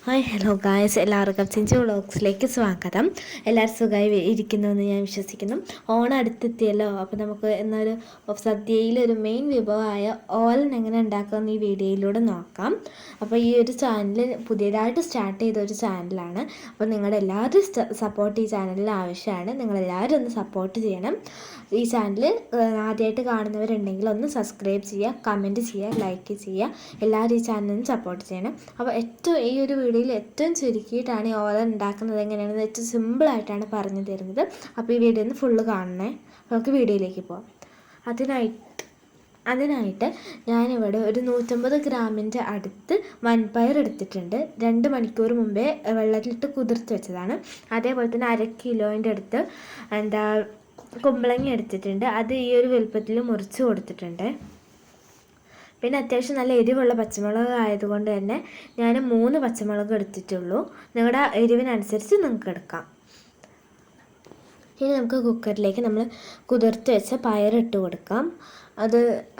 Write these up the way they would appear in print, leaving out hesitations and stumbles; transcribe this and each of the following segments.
Hi hello guys, എല്ലാവർക്കും ചിഞ്ചു വ്ളോഗ്സിലേക്ക് സ്വാഗതം. എല്ലാവരും സുഖമായി ഇരിക്കുന്നുവെന്ന് ഞാൻ വിശ്വസിക്കുന്നു. ഓണം അടുത്തെത്തിയല്ലോ, അപ്പോൾ നമുക്ക് എന്നൊരു സദ്യയിലൊരു മെയിൻ വിഭവമായ ഓലൻ എങ്ങനെ ഉണ്ടാക്കുമെന്ന് ഈ വീഡിയോയിലൂടെ നോക്കാം. അപ്പോൾ ഈ ഒരു ചാനൽ പുതിയതായിട്ട് സ്റ്റാർട്ട് ചെയ്ത ഒരു ചാനലാണ്. അപ്പോൾ നിങ്ങളുടെ എല്ലാവരും സപ്പോർട്ട് ഈ ചാനലിൽ ആവശ്യമാണ്. നിങ്ങളെല്ലാവരും ഒന്ന് സപ്പോർട്ട് ചെയ്യണം. ഈ ചാനൽ ആദ്യമായിട്ട് കാണുന്നവരുണ്ടെങ്കിൽ ഒന്ന് സബ്സ്ക്രൈബ് ചെയ്യുക, കമൻറ്റ് ചെയ്യുക, ലൈക്ക് ചെയ്യുക. എല്ലാവരും ഈ ചാനലിന് സപ്പോർട്ട് ചെയ്യണം. അപ്പോൾ ഈ ഒരു വീഡിയോയിൽ ഏറ്റവും ചുരുക്കിയിട്ടാണ് ഈ ഓലൻ ഉണ്ടാക്കുന്നത് എങ്ങനെയാണെന്ന് ഏറ്റവും സിമ്പിളായിട്ടാണ് പറഞ്ഞു തരുന്നത്. അപ്പോൾ ഈ വീഡിയോ ഒന്ന് ഫുള്ള് കാണണേ. നമുക്ക് വീഡിയോയിലേക്ക് പോകാം. അതിനായിട്ട് ഞാനിവിടെ ഒരു 150 ഗ്രാമിൻ്റെ അടുത്ത് വൻപയർ എടുത്തിട്ടുണ്ട്. 2 മണിക്കൂർ മുമ്പേ വെള്ളത്തിലിട്ട് കുതിർത്ത് വെച്ചതാണ്. അതേപോലെ തന്നെ 1/2 കിലോൻ്റെ അടുത്ത് കുമ്പളങ്ങ എടുത്തിട്ടുണ്ട്. അത് ഈ ഒരു വലുപ്പത്തിൽ മുറിച്ച് കൊടുത്തിട്ടുണ്ട്. പിന്നെ അത്യാവശ്യം നല്ല എരിവുള്ള പച്ചമുളക് ആയതുകൊണ്ട് തന്നെ ഞാൻ 3 പച്ചമുളക് എടുത്തിട്ടുള്ളൂ. നിങ്ങളുടെ എരിവിനനുസരിച്ച് നിങ്ങൾക്ക് എടുക്കാം. ഇനി നമുക്ക് കുക്കറിലേക്ക് നമ്മൾ കുതിർത്ത് വെച്ച പയറിട്ട് കൊടുക്കാം.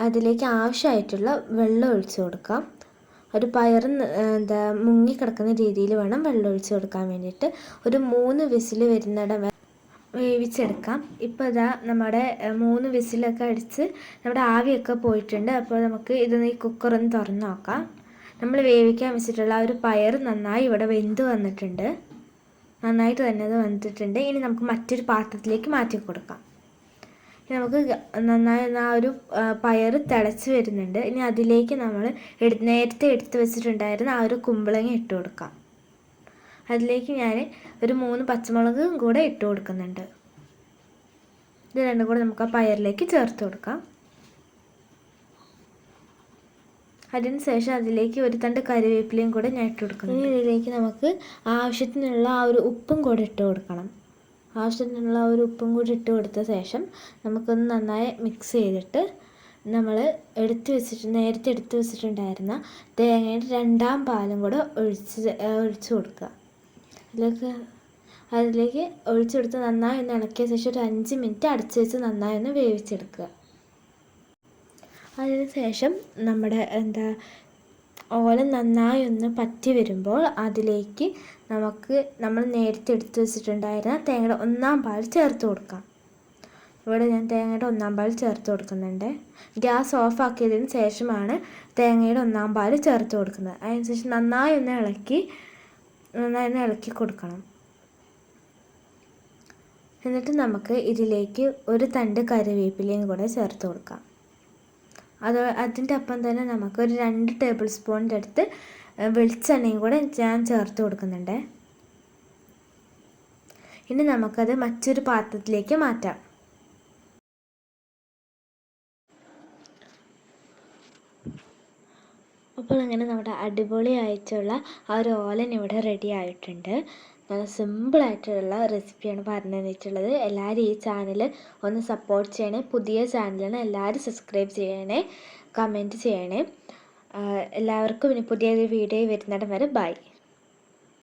അതിലേക്ക് ആവശ്യമായിട്ടുള്ള വെള്ളം ഒഴിച്ച് കൊടുക്കാം. ഒരു പയർ മുങ്ങിക്കിടക്കുന്ന രീതിയിൽ വേണം വെള്ളം ഒഴിച്ച് കൊടുക്കാൻ വേണ്ടിയിട്ട്. ഒരു 3 വിസിൽ വരുന്നിടം വേവിച്ചെടുക്കാം. ഇപ്പോൾ ഇതാ നമ്മുടെ 3 വിസിലൊക്കെ അടിച്ച് നമ്മുടെ ആവിയൊക്കെ പോയിട്ടുണ്ട്. അപ്പോൾ നമുക്ക് ഈ കുക്കറൊന്ന് തുറന്ന് നോക്കാം. നമ്മൾ വേവിക്കാൻ വെച്ചിട്ടുള്ള ആ ഒരു പയർ നന്നായി ഇവിടെ വെന്ത് വന്നിട്ടുണ്ട്. നന്നായിട്ട് തന്നെ അത് വന്നിട്ടുണ്ട്. ഇനി നമുക്ക് മറ്റൊരു പാത്രത്തിലേക്ക് മാറ്റി കൊടുക്കാം. ഇനി നമുക്ക് നന്നായി ആ ഒരു പയർ തിളച്ച് വരുന്നുണ്ട്. ഇനി അതിലേക്ക് നമ്മൾ നേരത്തെ എടുത്ത് വെച്ചിട്ടുണ്ടായിരുന്ന ആ ഒരു കുമ്പളങ്ങ ഇട്ട് കൊടുക്കാം. അതിലേക്ക് ഞാൻ ഒരു 3 പച്ചമുളകും കൂടെ ഇട്ട് കൊടുക്കുന്നുണ്ട്. ഇത് രണ്ടും കൂടെ നമുക്ക് ആ പയറിലേക്ക് ചേർത്ത് കൊടുക്കാം. അതിന് ശേഷം അതിലേക്ക് ഒരു തണ്ട് കറിവേപ്പിലയും കൂടെ ഞാൻ ഇട്ട് കൊടുക്കുന്നു. ഇനി ഇതിലേക്ക് നമുക്ക് ആവശ്യത്തിനുള്ള ആ ഒരു ഉപ്പും കൂടെ ഇട്ട് കൊടുക്കണം. ആവശ്യത്തിനുള്ള ആ ഒരു ഉപ്പും കൂടി ഇട്ട് കൊടുത്ത ശേഷം നമുക്കൊന്ന് നന്നായി മിക്സ് ചെയ്തിട്ട് നമ്മൾ നേരത്തെ എടുത്ത് വെച്ചിട്ടുണ്ടായിരുന്ന തേങ്ങയുടെ 2ാം പാലും കൂടെ ഒഴിച്ച് കൊടുക്കുക. അതിലേക്ക് ഒഴിച്ചെടുത്ത് നന്നായി ഒന്ന് ഇളക്കിയ ശേഷം ഒരു 5 മിനിറ്റ് അടച്ചു വെച്ച് നന്നായി ഒന്ന് വേവിച്ചെടുക്കുക. അതിന് ശേഷം നമ്മുടെ ഓലൻ നന്നായി ഒന്ന് പറ്റി വരുമ്പോൾ അതിലേക്ക് നമ്മൾ നേരത്തെ എടുത്ത് വെച്ചിട്ടുണ്ടായിരുന്ന തേങ്ങയുടെ 1ാം പാൽ ചേർത്ത് കൊടുക്കാം. ഇവിടെ ഞാൻ തേങ്ങയുടെ 1ാം പാൽ ചേർത്ത് കൊടുക്കുന്നുണ്ട്. ഗ്യാസ് ഓഫ് ആക്കിയതിന് ശേഷമാണ് തേങ്ങയുടെ 1ാം പാൽ ചേർത്ത് കൊടുക്കുന്നത്. അതിനുശേഷം നന്നായി ഒന്ന് ഇളക്കി കൊടുക്കണം. എന്നിട്ട് നമുക്ക് ഇതിലേക്ക് ഒരു തണ്ട് കറിവേപ്പിലയും കൂടെ ചേർത്ത് കൊടുക്കാം. അതിൻ്റെ ഒപ്പം തന്നെ നമുക്ക് ഒരു 2 ടേബിൾ സ്പൂണിൻ്റെ അടുത്ത് വെളിച്ചെണ്ണയും കൂടെ ഞാൻ ചേർത്ത് കൊടുക്കുന്നുണ്ട്. ഇനി നമുക്കത് മറ്റൊരു പാത്രത്തിലേക്ക് മാറ്റാം. അപ്പോൾ അങ്ങനെ നമ്മുടെ അടിപൊളിയായിട്ടുള്ള ആ ഒരു ഓലൻ ഇവിടെ റെഡി ആയിട്ടുണ്ട്. നല്ല സിമ്പിളായിട്ടുള്ള റെസിപ്പിയാണ് പറഞ്ഞു തന്നിട്ടുള്ളത്. എല്ലാവരും ഈ ചാനൽ ഒന്ന് സപ്പോർട്ട് ചെയ്യണേ. പുതിയ ചാനലാണ്, എല്ലാവരും സബ്സ്ക്രൈബ് ചെയ്യണേ, കമൻറ്റ് ചെയ്യണേ. എല്ലാവർക്കും ഇനി പുതിയൊരു വീഡിയോ വരുന്നിടം വരെ ബൈ.